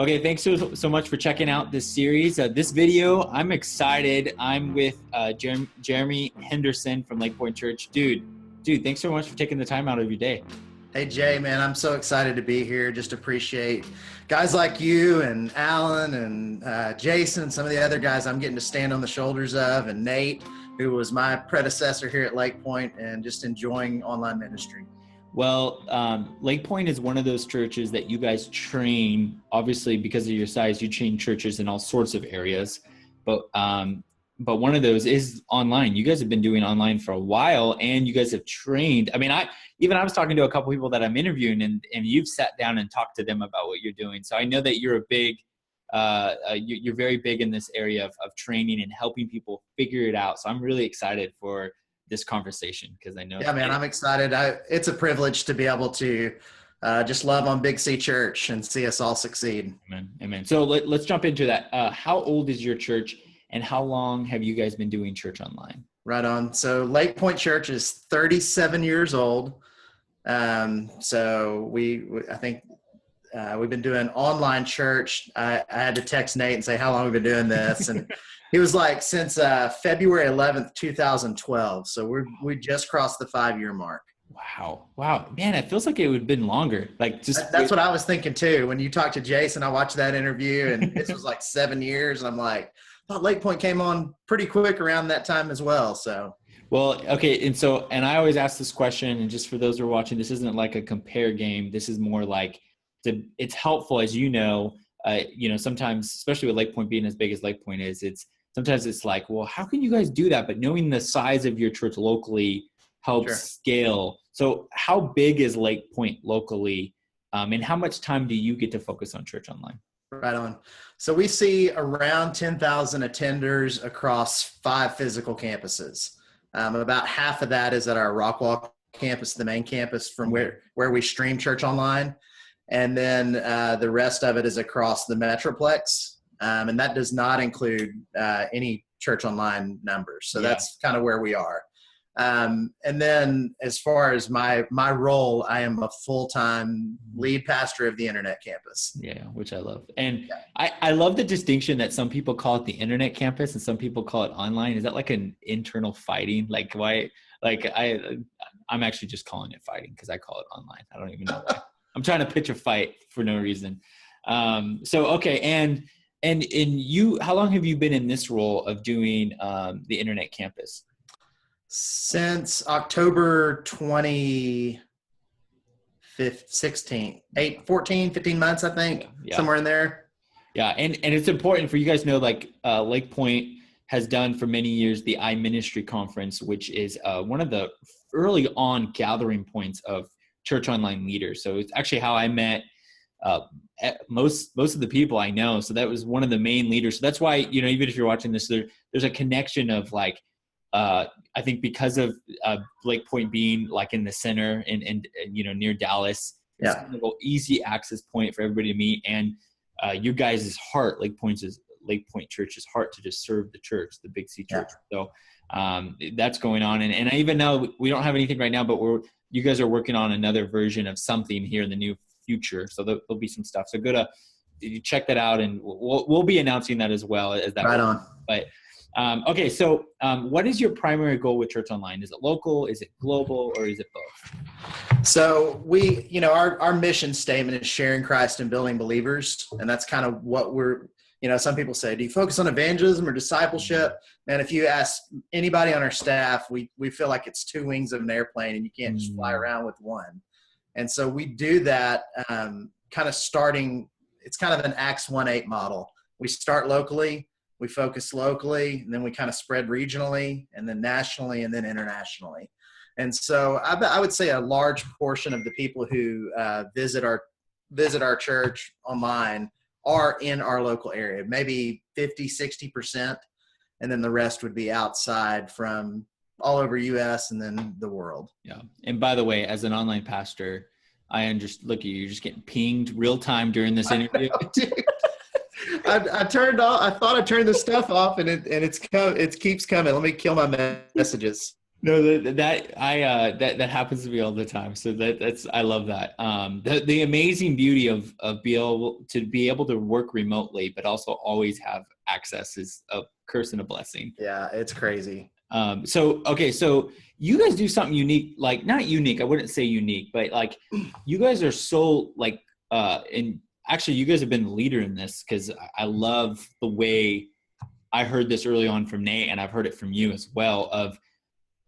Okay, thanks so much for checking out this series. This video, I'm excited. I'm with Jeremy Henderson from Lake Pointe Church. Dude, thanks so much for taking the time out of your day. Hey, Jay, man, I'm so excited to be here. Just appreciate guys like you and Alan and Jason, some of the other guys I'm getting to stand on the shoulders of, and Nate, who was my predecessor here at Lake Pointe, and just enjoying online ministry. Well, Lake Pointe is one of those churches that you guys train, obviously because of your size, you train churches in all sorts of areas, but one of those is online. You guys have been doing online for a while, and you guys have trained. I mean, I was talking to a couple people that I'm interviewing, and you've sat down and talked to them about what you're doing. So I know that you're you're very big in this area of training and helping people figure it out. So I'm really excited for this conversation because I know. Yeah, man, I'm excited. It's a privilege to be able to just love on Big C Church and see us all succeed. Amen. So let's jump into that. How old is your church, and how long have you guys been doing church online? Right on. So Lake Pointe Church is 37 years old. So I think we've been doing online church. I had to text Nate and say how long we've been doing this, and he was like, since February 11th, 2012. So we just crossed the 5-year mark. Wow, man, it feels like it would have been longer. That's what I was thinking too. When you talked to Jason, I watched that interview, and this was like 7 years, and I'm like, I thought Lake Pointe came on pretty quick around that time as well. So. Well, okay, and I always ask this question, and just for those who are watching, this isn't like a compare game. This is more like it's helpful, as you know, sometimes, especially with Lake Pointe being as big as Lake Pointe is, sometimes it's like, well, how can you guys do that? But knowing the size of your church locally helps scale. So how big is Lake Pointe locally, and how much time do you get to focus on church online? Right on. So we see around 10,000 attenders across 5 physical campuses. About half of that is at our Rockwall campus, the main campus from where we stream church online. And then the rest of it is across the Metroplex. And that does not include any church online numbers. So that's kind of where we are. And then as far as my role, I am a full-time lead pastor of the internet campus. Yeah, which I love. And I love the distinction that some people call it the internet campus and some people call it online. Is that like an internal fighting? Like why? Like I'm actually just calling it fighting because I call it online. I don't even know why. I'm trying to pitch a fight for no reason. So, okay. And you, how long have you been in this role of doing the internet campus? Since October 2016, 15 months, I think, somewhere in there. Yeah. And it's important for you guys to know, like Lake Pointe has done for many years, the iMinistry conference, which is one of the early on gathering points of church online leaders. So it's actually how I met most of the people I know. So that was one of the main leaders. So that's why, even if you're watching this, there's a connection of like, I think because of Lake Pointe being like in the center and near Dallas, it's kind of an easy access point for everybody to meet. And you guys' heart, Lake Pointe Church's heart to just serve the church, the Big C Church. So that's going on. And I even know we don't have anything right now, but you guys are working on another version of something here in the new future. So there'll be some stuff. So go to check that out, and we'll be announcing that as well as that. Right on. But okay, so what is your primary goal with church online? Is it local? Is it global? Or is it both? So our mission statement is sharing Christ and building believers. And that's kind of what some people say, do you focus on evangelism or discipleship? And if you ask anybody on our staff, we feel like it's 2 wings of an airplane and you can't just fly around with one. And so we do that kind of starting, it's kind of an Acts 1:8 model. We start locally, we focus locally, and then we kind of spread regionally, and then nationally, and then internationally. And so I would say a large portion of the people who visit our church online are in our local area, maybe 50-60%, and then the rest would be outside from all over U.S. and then the world. Yeah. And by the way, as an online pastor, I understand. Look, you're just getting pinged real time during this interview. I turned off. I thought I turned the stuff off, and it keeps coming. Let me kill my messages. No, that happens to me all the time. So that's I love that. The amazing beauty of be able to work remotely, but also always have access is a curse and a blessing. Yeah, it's crazy. So okay, so you guys do something unique, like not unique, I wouldn't say unique, but like you guys are so like and actually you guys have been the leader in this because I love the way I heard this early on from Nate, and I've heard it from you as well, of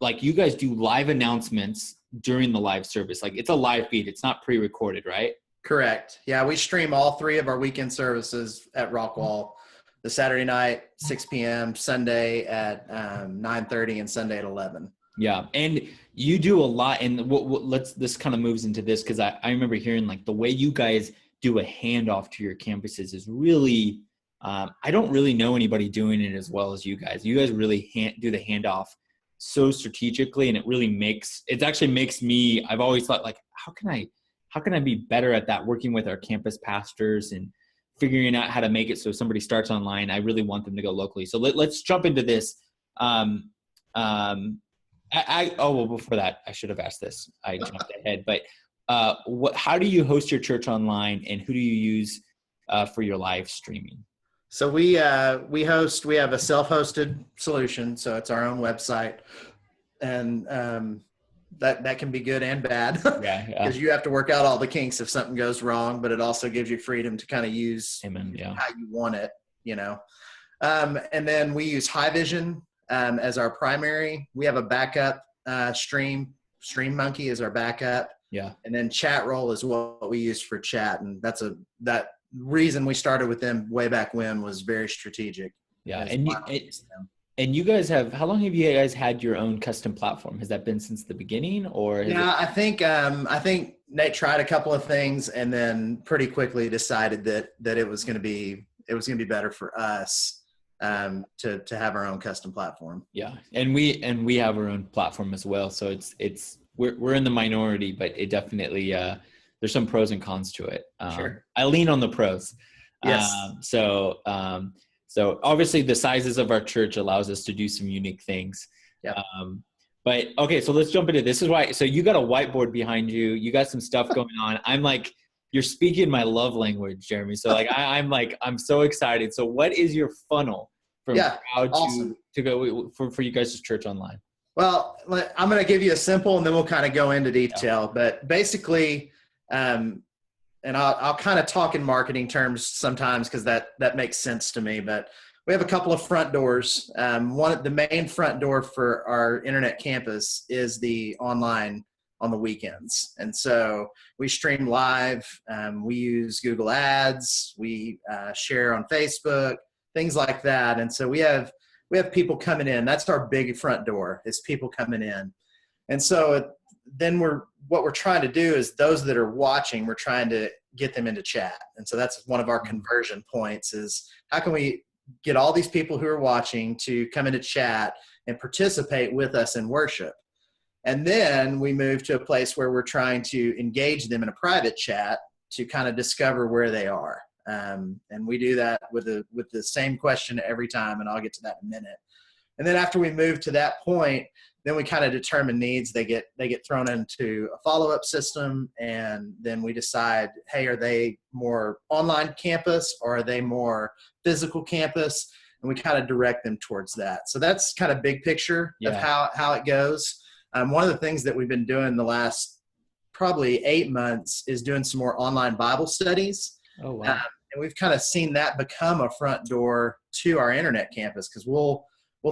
like you guys do live announcements during the live service. Like it's a live feed. It's not pre-recorded, right? Correct. Yeah, we stream all three of our weekend services at Rockwall. The Saturday night, 6 p.m., Sunday at 9:30, and Sunday at 11. Yeah, and you do a lot. And this kind of moves into this because I remember hearing like the way you guys do a handoff to your campuses is really I don't really know anybody doing it as well as you guys. You guys really do the handoff so strategically, and it actually makes me, I've always thought like, how can I be better at that, working with our campus pastors and figuring out how to make it so somebody starts online. I really want them to go locally. So let's jump into this. Well, before that, I should have asked this. I jumped ahead, but how do you host your church online, and who do you use for your live streaming? So we have a self-hosted solution. So it's our own website, and that can be good and bad. Yeah. Because you have to work out all the kinks if something goes wrong, but it also gives you freedom to kind of use Amen. Yeah. how you want it, and then we use High Vision as our primary. We have a backup Stream Monkey is our backup. Yeah. And then Chat Roll is what we use for chat. And that reason we started with them way back when was very strategic. Yeah. And you guys how long have you guys had your own custom platform? Has that been since the beginning, or? I think Nate tried a couple of things and then pretty quickly decided that it was going to be better for us to have our own custom platform. Yeah. And we have our own platform as well. So we're in the minority, but it definitely, there's some pros and cons to it. Sure. I lean on the pros. Yes. So obviously the sizes of our church allows us to do some unique things. Yeah. But okay, so let's jump into this. Is why. So you got a whiteboard behind you. You got some stuff going on. I'm like, you're speaking my love language, Jeremy. So like, I'm so excited. So what is your funnel from how to go for you guys' church online? Well, I'm going to give you a simple, and then we'll kind of go into detail. Yeah. But basically, and I'll kind of talk in marketing terms sometimes because that makes sense to me. But we have a couple of front doors. The main front door for our internet campus is the online on the weekends. And so we stream live. We use Google Ads. We share on Facebook, things like that. And so we have people coming in. That's our big front door, is people coming in. And so then what we're trying to do is those that are watching, we're trying to get them into chat. And so that's one of our conversion points, is how can we get all these people who are watching to come into chat and participate with us in worship. And then we move to a place where we're trying to engage them in a private chat to kind of discover where they are. And we do that with the same question every time, and I'll get to that in a minute. And then after we move to that point, then we kind of determine needs. They get thrown into a follow-up system, and then we decide, hey, are they more online campus or are they more physical campus? And we kind of direct them towards that. So that's kind of big picture of how it goes. One of the things that we've been doing the last probably 8 months is doing some more online Bible studies. Oh, wow. And we've kind of seen that become a front door to our internet campus, because we'll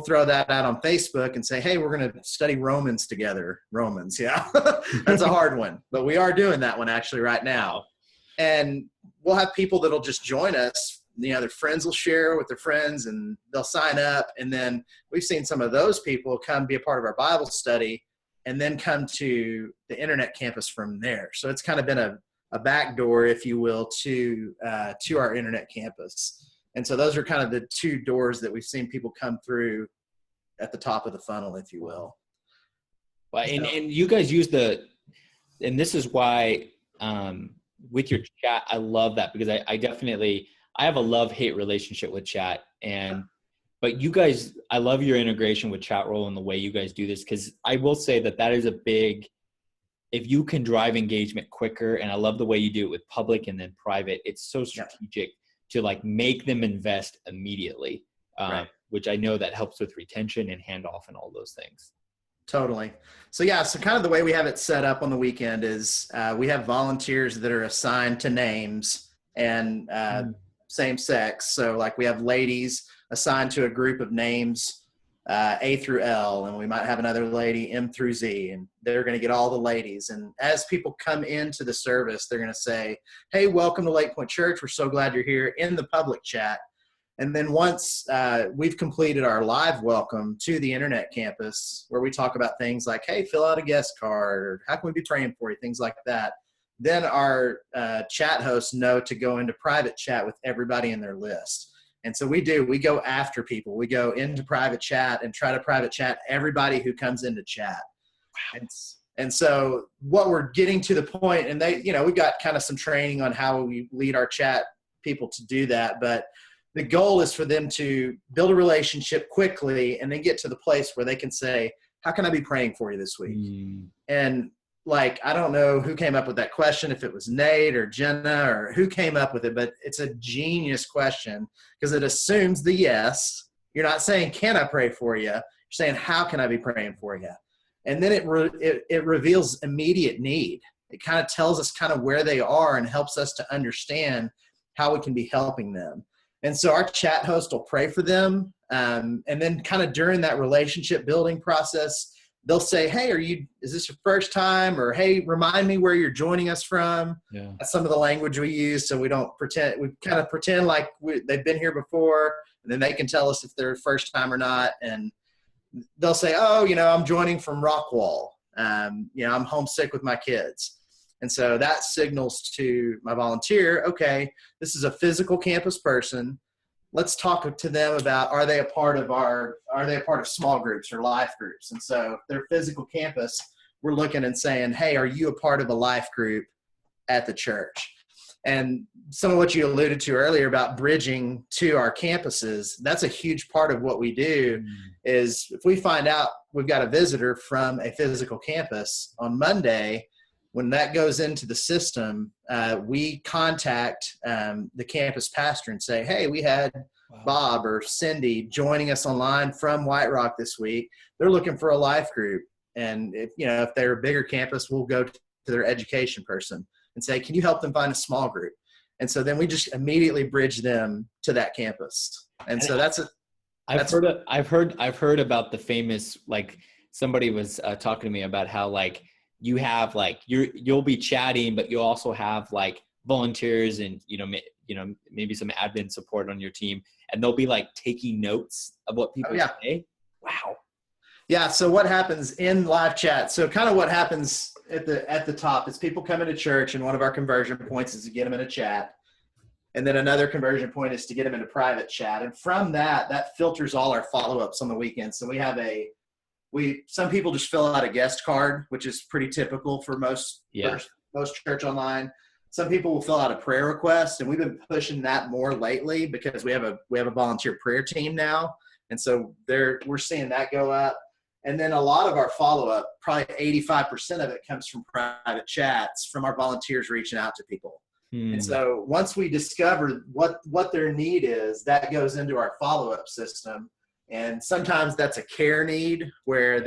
throw that out on Facebook and say, hey, we're going to study Romans together. Romans, yeah. That's a hard one. But we are doing that one actually right now. And we'll have people that'll just join us. Their friends will share with their friends, and they'll sign up. And then we've seen some of those people come be a part of our Bible study and then come to the internet campus from there. So it's kind of been a back door, if you will, to our internet campus. And so those are kind of the two doors that we've seen people come through at the top of the funnel, if you will. Well, and you guys use and this is why with your chat, I love that, because I have a love-hate relationship with chat. And But you guys, I love your integration with chat roll and the way you guys do this, because I will say that is a big, if you can drive engagement quicker, and I love the way you do it with public and then private, it's so strategic to like make them invest immediately, which I know that helps with retention and handoff and all those things. Totally. So so kind of the way we have it set up on the weekend is we have volunteers that are assigned to names and same sex. So like we have ladies assigned to a group of names, A through L, and we might have another lady, M through Z, and they're going to get all the ladies. And as people come into the service, they're going to say, hey, welcome to Lake Pointe Church. We're so glad you're here, in the public chat. And then once we've completed our live welcome to the internet campus, where we talk about things like, hey, fill out a guest card, or how can we be praying for you, things like that. Then our chat hosts know to go into private chat with everybody in their list. And so we go after people. We go into private chat and try to private chat everybody who comes into chat. Wow. And so what we're getting to the point, and we've got kind of some training on how we lead our chat people to do that. But the goal is for them to build a relationship quickly and then get to the place where they can say, how can I be praying for you this week? And like, I don't know who came up with that question, if it was Nate or Jenna or who came up with it, but it's a genius question because it assumes the yes. You're not saying, can I pray for you? You're saying, how can I be praying for you? And then it reveals immediate need. It kind of tells us kind of where they are and helps us to understand how we can be helping them. And so our chat host will pray for them. And then kind of during that relationship building process, they'll say, hey, is this your first time? Or, hey, remind me where you're joining us from. Yeah. That's some of the language we use. So we don't pretend, we kind of pretend like they've been here before, and then they can tell us if they're first time or not. And they'll say, oh, I'm joining from Rockwall. I'm homesick with my kids. And so that signals to my volunteer, okay, this is a physical campus person. Let's talk to them about, are they a part of small groups or life groups? And so if they're physical campus, we're looking and saying, hey, are you a part of a life group at the church? And some of what you alluded to earlier about bridging to our campuses, that's a huge part of what we do. Is if we find out we've got a visitor from a physical campus on Monday, when that goes into the system, we contact the campus pastor and say, hey, we had Bob or Cindy joining us online from White Rock this week. They're looking for a life group. And if they're a bigger campus, we'll go to their education person and say, can you help them find a small group? And so then we just immediately bridge them to that campus. And so I've heard about the famous, like, somebody was talking to me about how, like, you have you'll be chatting, but you also have like volunteers and, maybe some admin support on your team, and they'll be like taking notes of what people say. Wow. Yeah. So what happens in live chat? So kind of what happens at the top is people come into church, and one of our conversion points is to get them in a chat. And then another conversion point is to get them into private chat. And from that filters all our follow-ups on the weekend. So we have some people just fill out a guest card, which is pretty typical for most church online. Some people will fill out a prayer request, and we've been pushing that more lately because we have a volunteer prayer team now, and so we're seeing that go up. And then a lot of our follow-up, probably 85% of it, comes from private chats from our volunteers reaching out to people. And so once we discover what their need is, that goes into our follow-up system. And sometimes that's a care need where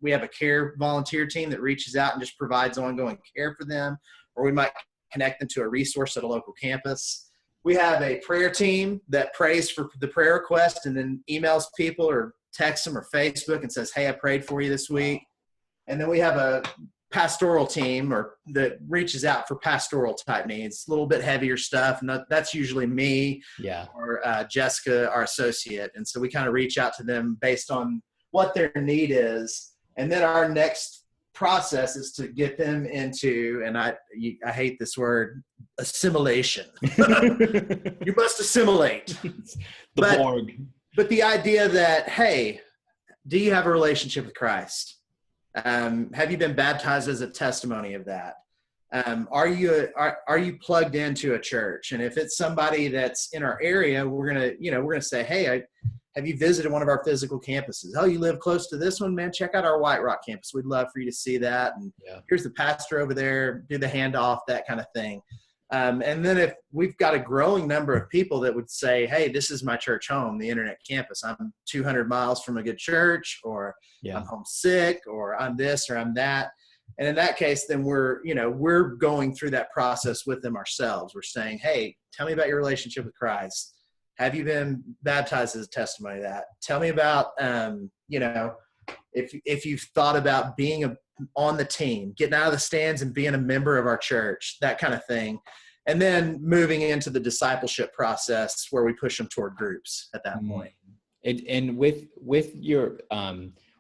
we have a care volunteer team that reaches out and just provides ongoing care for them, or we might connect them to a resource at a local campus. We have a prayer team that prays for the prayer request and then emails people or texts them or Facebook and says, hey, I prayed for you this week. And then we have a pastoral team that reaches out for pastoral type needs, a little bit heavier stuff. And that's usually me or Jessica, our associate. And so we kind of reach out to them based on what their need is. And then our next process is to get them into, and I hate this word, assimilation. You must assimilate. Borg. But the idea that, hey, do you have a relationship with Christ? Have you been baptized as a testimony of that? Are you plugged into a church? And if it's somebody that's in our area, we're gonna say, hey, have you visited one of our physical campuses? Oh, you live close to this one, man? Check out our White Rock campus. We'd love for you to see that. And here's the pastor over there, do the handoff, that kind of thing. And then if we've got a growing number of people that would say, hey, this is my church home, the internet campus. I'm 200 miles from a good church, or I'm homesick, or I'm this, or I'm that. And in that case, then we're going through that process with them ourselves. We're saying, hey, tell me about your relationship with Christ. Have you been baptized as a testimony of that? Tell me about, if you've thought about being on the team, getting out of the stands and being a member of our church, that kind of thing. And then moving into the discipleship process where we push them toward groups at that point. And with your,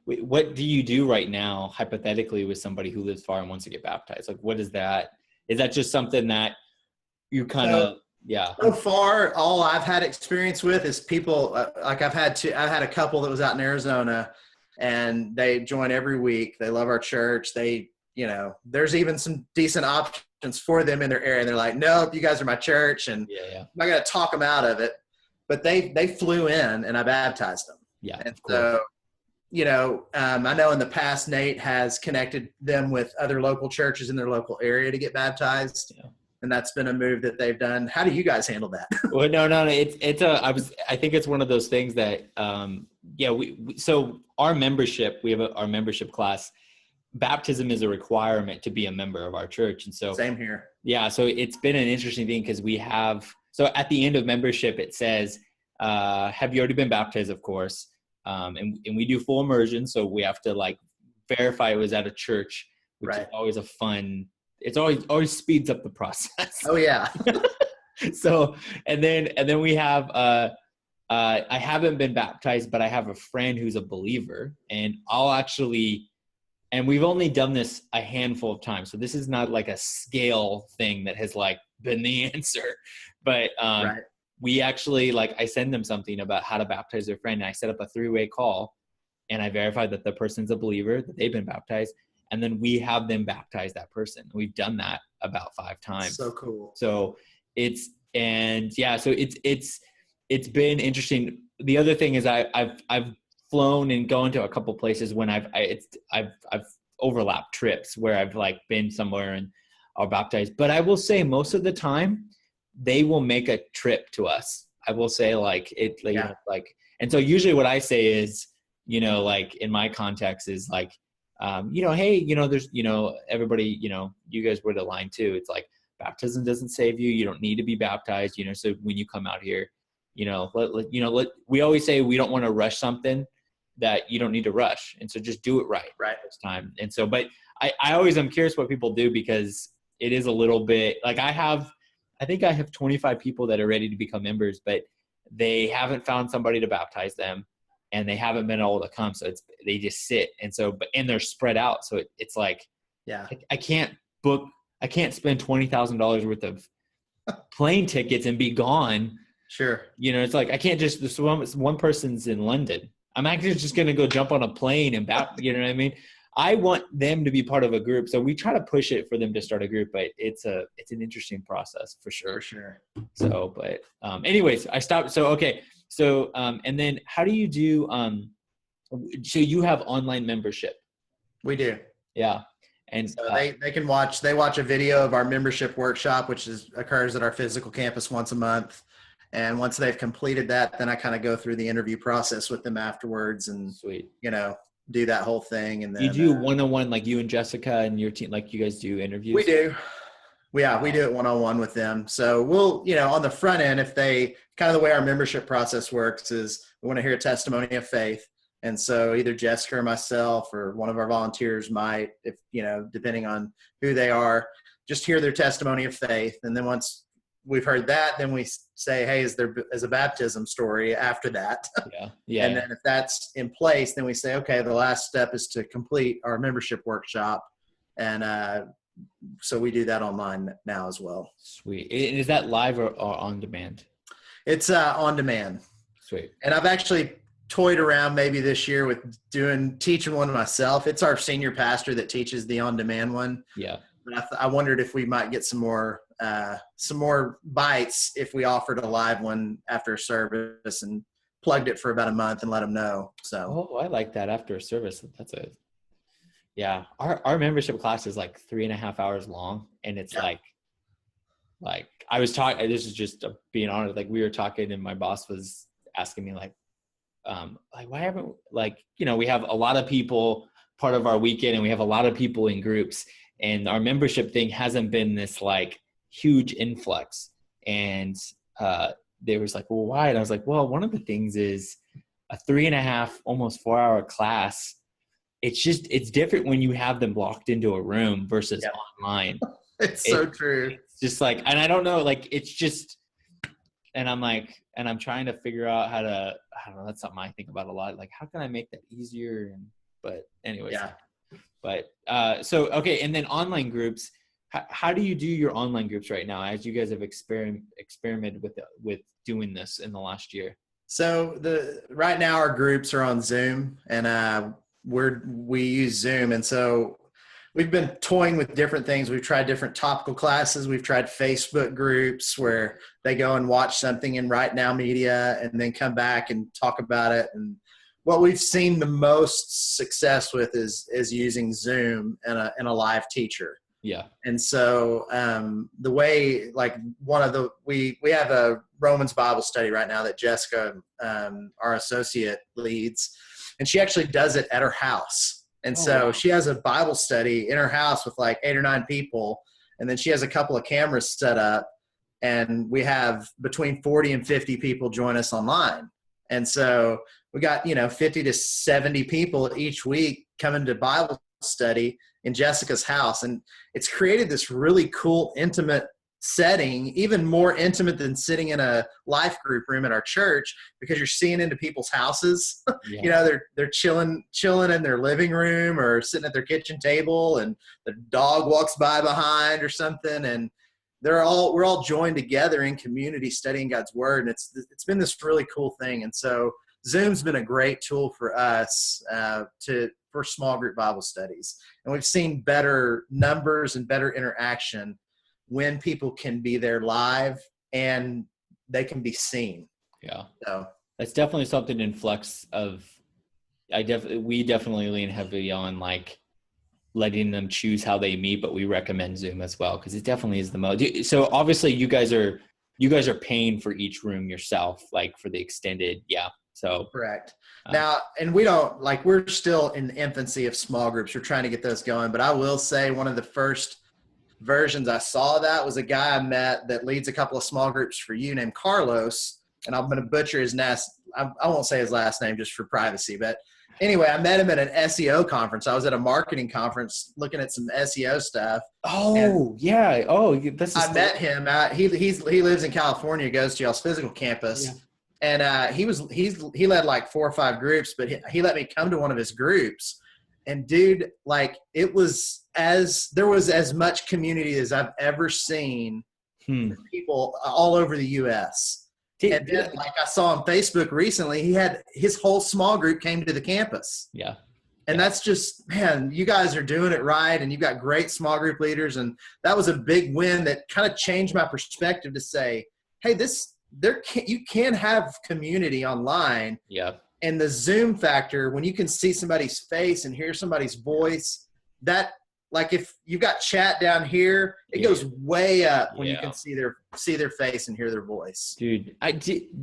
what do you do right now, hypothetically, with somebody who lives far and wants to get baptized? Like, what is that? Is that just something that you kind of, So far, all I've had experience with is people, like I had a couple that was out in Arizona, and they join every week. They love our church. They, there's even some decent options for them in their area. And they're like, nope, you guys are my church. And I'm not going to talk them out of it, but they flew in and I baptized them. Yeah. And so, I know in the past, Nate has connected them with other local churches in their local area to get baptized. Yeah. And that's been a move that they've done. How do you guys handle that? Well, no. I think it's one of those things that, so our membership, we have our membership class. Baptism is a requirement to be a member of our church. And so same here. Yeah. So it's been an interesting thing because so at the end of membership, it says, have you already been baptized? Of course. And we do full immersion. So we have to verify it was at a church, which is always a fun, it's always speeds up the process. Oh yeah. So, and then we have, I haven't been baptized, but I have a friend who's a believer, and and we've only done this a handful of times. So this is not like a scale thing that has been the answer, but, we actually, I send them something about how to baptize their friend, and I set up a 3-way call, and I verify that the person's a believer, that they've been baptized, and then we have them baptize that person. We've done that about 5 times. So cool. So it's been interesting. The other thing is I've flown and gone to a couple places when I've overlapped trips where I've been somewhere and are baptized. But I will say most of the time they will make a trip to us. I will say and so usually what I say is, in my context is hey, there's, everybody, you guys would align too. It's baptism doesn't save you. You don't need to be baptized, so when you come out here, we always say we don't want to rush something that you don't need to rush. And so just do it right this time. And so, but I always am curious what people do, because it is a little bit I think I have 25 people that are ready to become members, but they haven't found somebody to baptize them, and they haven't been able to come. So they just sit. And so, and they're spread out. So it's I can't spend $20,000 worth of plane tickets and be gone. Sure. It's I can't just, one person's in London. I'm actually just going to go jump on a plane and you know what I mean? I want them to be part of a group. So we try to push it for them to start a group, but it's an interesting process for sure. For sure. So, but anyways, I stopped. So, okay. So, and then how do you do, so you have online membership? We do. Yeah. And so they watch a video of our membership workshop, which occurs at our physical campus once a month. And once they've completed that, then I kind of go through the interview process with them afterwards, and sweet, do that whole thing. And then you do one-on-one, like you and Jessica and your team, like you guys do interviews? We do. Yeah, we do it one-on-one with them. So we'll, on the front end, if they kind of the way our membership process works is we want to hear a testimony of faith. And so either Jessica or myself or one of our volunteers might, if, depending on who they are, just hear their testimony of faith. And then once we've heard that, then we say, hey, is there a baptism story after that? Yeah. And then if that's in place, then we say, okay, the last step is to complete our membership workshop. And so we do that online now as well. Sweet. Is that live or on demand? It's on demand. Sweet. And I've actually toyed around maybe this year with teaching one myself. It's our senior pastor that teaches the on-demand one. Yeah. But I wondered if we might get some more bites if we offered a live one after service and plugged it for about a month and let them know. So, Oh, I like that after a service. Yeah. Our membership class is like 3.5 hours long. And it's like I was talking, this is just being honest, like we were talking and my boss was asking me like why haven't, like, you know, we have a lot of people part of our weekend and we have a lot of people in groups, and our membership thing hasn't been this like huge influx. And they was like, well, why? And I was like, well, one of the things is a 3.5, almost 4 hour class. It's different when you have them locked into a room versus online. It's so true. It's just like, and I don't know, like, it's just, and I'm like, and I'm trying to figure out how to, I don't know, that's something I think about a lot. Like, how can I make that easier? But anyways, but, so, okay. And then online groups, how do you do your online groups right now, as you guys have experimented with doing this in the last year? So right now our groups are on Zoom, and we use Zoom. And so we've been toying with different things. We've tried different topical classes. We've tried Facebook groups where they go and watch something in Right Now Media and then come back and talk about it. And what we've seen the most success with is using Zoom and a live teacher. Yeah. And so the way, like, we have a Romans Bible study right now that Jessica, our associate, leads, and she actually does it at her house. And so she has a Bible study in her house with like 8 or 9 people. And then she has a couple of cameras set up, and we have between 40 and 50 people join us online. And so we got, 50 to 70 people each week coming to Bible study in Jessica's house. And it's created this really cool, intimate setting, even more intimate than sitting in a life group room at our church, because you're seeing into people's houses. They're chilling in their living room or sitting at their kitchen table, and the dog walks by behind or something, and we're all joined together in community studying God's word. And it's been this really cool thing. And so Zoom's been a great tool for us for small group Bible studies. And we've seen better numbers and better interaction when people can be there live and they can be seen. Yeah. So that's definitely something in flux of, we definitely lean heavily on like letting them choose how they meet, but we recommend Zoom as well, because it definitely is the most. So obviously you guys are paying for each room yourself, like for the extended. Yeah. So correct. Now, and we're still in the infancy of small groups. We're trying to get those going, but I will say one of the first versions I saw that was a guy I met that leads a couple of small groups for you named Carlos. And I'm going to butcher his I won't say his last name just for privacy, but anyway, I met him at an SEO conference. I was at a marketing conference looking at some SEO stuff. Oh, yeah. Oh, I met him. He lives in California, goes to y'all's physical campus. Yeah. And he led like 4 or 5 groups, but he let me come to one of his groups. And dude, like there was as much community as I've ever seen with people all over the U.S. And then, like I saw on Facebook recently, he had his whole small group came to the campus. Yeah. And that's just, man, you guys are doing it right. And you've got great small group leaders. And that was a big win that kind of changed my perspective to say, hey, you can have community online. Yeah. And the Zoom factor, when you can see somebody's face and hear somebody's voice, that, like, if you've got chat down here, it goes way up when you can see their face and hear their voice. Dude,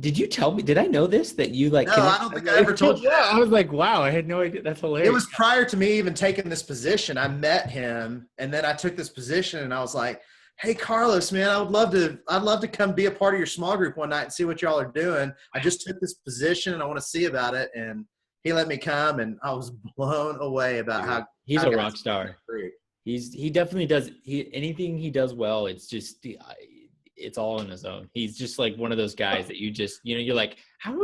did you tell me? Did I know this? That you like? No, I don't think I ever told you that. I was like, wow, I had no idea. That's hilarious. It was prior to me even taking this position. I met him, and then I took this position, and I was like, hey, Carlos, man, I'd love to come be a part of your small group one night and see what y'all are doing. I just took this position and I want to see about it. And he let me come, and I was blown away about how he's a rock star. He definitely does. Anything he does well, it's just, it's all on his own. He's just like one of those guys that you just, you're like, how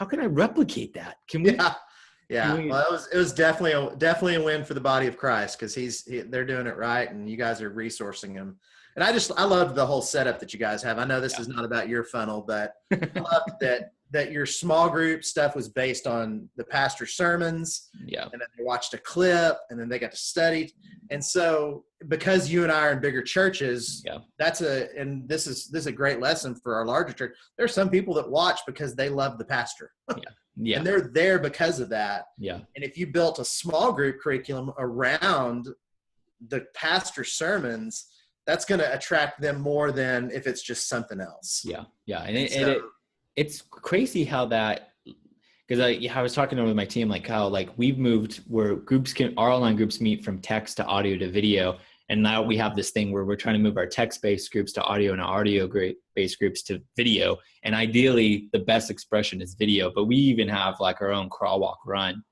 can I replicate that? Can we? Yeah. Well, it was definitely a win for the body of Christ, because they're doing it right, and you guys are resourcing him. And I loved the whole setup that you guys have. I know this is not about your funnel, but I loved that your small group stuff was based on the pastor's sermons. Yeah. And then they watched a clip, and then they got to study. And so because you and I are in bigger churches, Yeah. and this is a great lesson for our larger church. There are some people that watch because they love the pastor. Yeah. Yeah. And they're there because of that. Yeah. And if you built a small group curriculum around the pastor's sermons, that's going to attract them more than if it's just something else. Yeah. Yeah. And it's crazy how that, because I was talking with my team, like how like we've moved where our online groups meet from text to audio to video. And now we have this thing where we're trying to move our text-based groups to audio and audio-based groups to video. And ideally, the best expression is video. But we even have like our own crawl, walk, run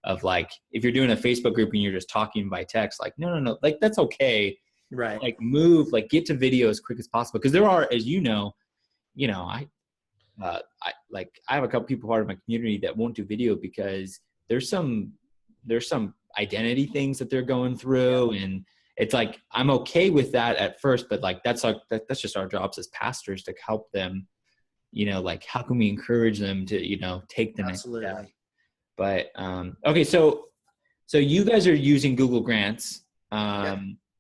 of like, if you're doing a Facebook group and you're just talking by text, like, no, like that's okay. Right. Like get to video as quick as possible. Because there are, as I have a couple people part of my community that won't do video because there's some identity things that they're going through, and it's like I'm okay with that at first, but like that's just our jobs as pastors to help them. Like how can we encourage them to take the next step? But okay, so you guys are using Google Grants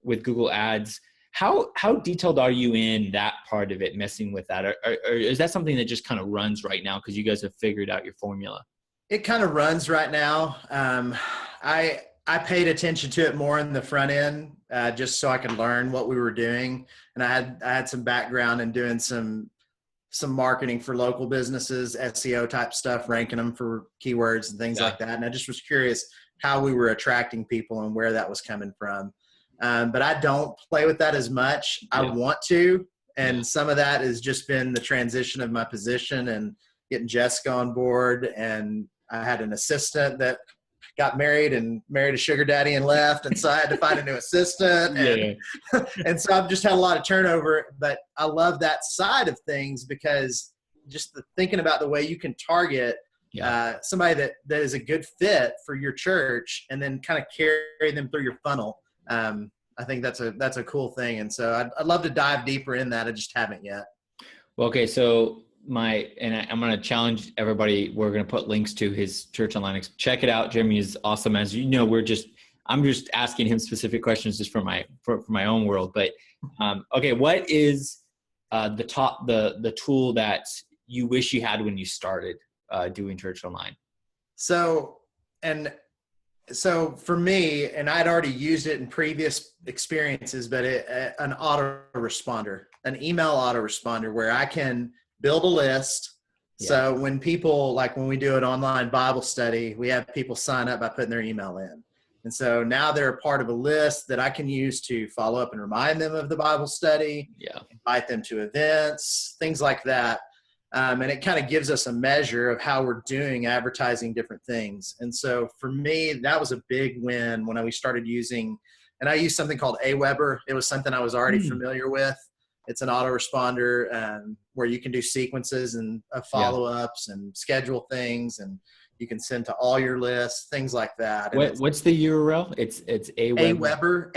with Google Ads. How detailed are you in that part of it, messing with that? Or is that something that just kind of runs right now because you guys have figured out your formula? It kind of runs right now. I paid attention to it more in the front end just so I could learn what we were doing. And I had some background in doing some marketing for local businesses, SEO type stuff, ranking them for keywords and things like that. And I just was curious how we were attracting people and where that was coming from. But I don't play with that as much. I want to. And some of that has just been the transition of my position and getting Jessica on board. And I had an assistant that got married a sugar daddy and left. And so I had to find a new assistant. And so I've just had a lot of turnover, but I love that side of things because just thinking about the way you can target somebody that is a good fit for your church and then kind of carry them through your funnel. I think that's a cool thing. And so I'd love to dive deeper in that. I just haven't yet. Well, okay. So I'm going to challenge everybody. We're going to put links to his church online. Check it out. Jeremy is awesome. As you know, I'm just asking him specific questions just for my own world. But, okay. What is, the tool that you wish you had when you started, doing church online? So for me, and I'd already used it in previous experiences, but an autoresponder, an email autoresponder where I can build a list. Yeah. So when people, like when we do an online Bible study, we have people sign up by putting their email in. And so now they're a part of a list that I can use to follow up and remind them of the Bible study, invite them to events, things like that. And it kind of gives us a measure of how we're doing advertising different things. And so for me, that was a big win when we started using, and I used something called Aweber. It was something I was already familiar with. It's an autoresponder where you can do sequences and follow-ups and schedule things, and you can send to all your lists, things like that. What's the URL? It's Aweber,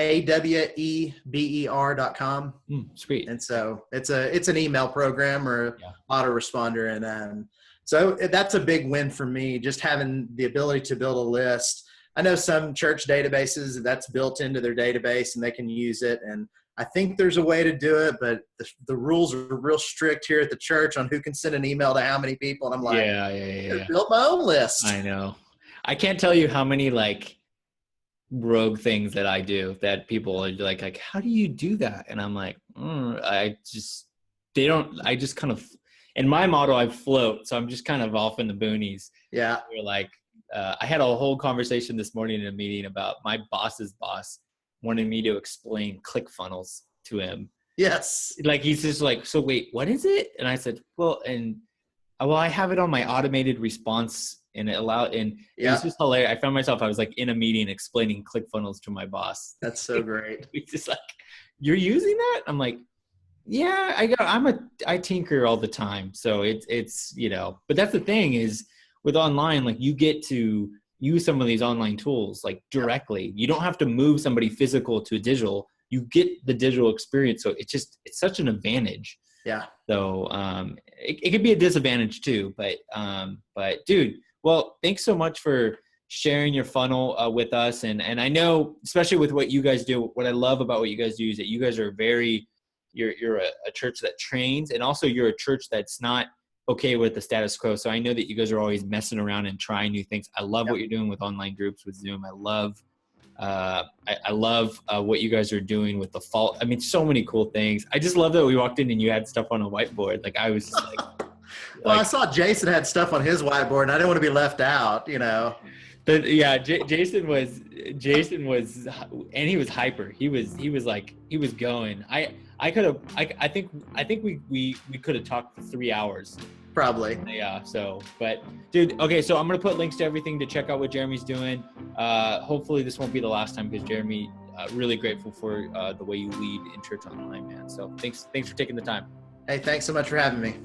AWEBER.com. Sweet. And so it's an email program or autoresponder. And so that's a big win for me, just having the ability to build a list. I know some church databases that's built into their database and they can use it. And I think there's a way to do it, but the rules are real strict here at the church on who can send an email to how many people. And I'm like, I built my own list. I know. I can't tell you how many like rogue things that I do that people are like, how do you do that? And I'm like, I just kind of, in my model, I float. So I'm just kind of off in the boonies. Yeah. We're like, I had a whole conversation this morning in a meeting about my boss's boss wanted me to explain ClickFunnels to him. Yes. Like, he's just like, so wait, what is it? And I said, well, I have it on my automated response and it was just hilarious. I found myself, I was like in a meeting explaining ClickFunnels to my boss. That's so great. He's just like, you're using that? I'm like, yeah, I tinker all the time. So it's, but that's the thing is with online, like you get to use some of these online tools like directly. You don't have to move somebody physical to digital. You get the digital experience. So it's such an advantage. Yeah. So it could be a disadvantage too, but dude, well, thanks so much for sharing your funnel with us. And I know, especially with what you guys do, what I love about what you guys do is that you guys are you're a church that trains, and also you're a church that's not okay with the status quo. So I know that you guys are always messing around and trying new things. I love what you're doing with online groups with Zoom. I love what you guys are doing with the fall. I mean, so many cool things. I just love that we walked in and you had stuff on a whiteboard. Like I was just like, well, I saw Jason had stuff on his whiteboard and I didn't want to be left out, you know. But yeah, Jason was, and he was hyper. He was like, he was going. I think we could have talked for 3 hours. Probably. Yeah. So, but dude, okay. So I'm going to put links to everything to check out what Jeremy's doing. Hopefully this won't be the last time, because Jeremy, really grateful for the way you lead in church online, man. So thanks for taking the time. Hey, thanks so much for having me.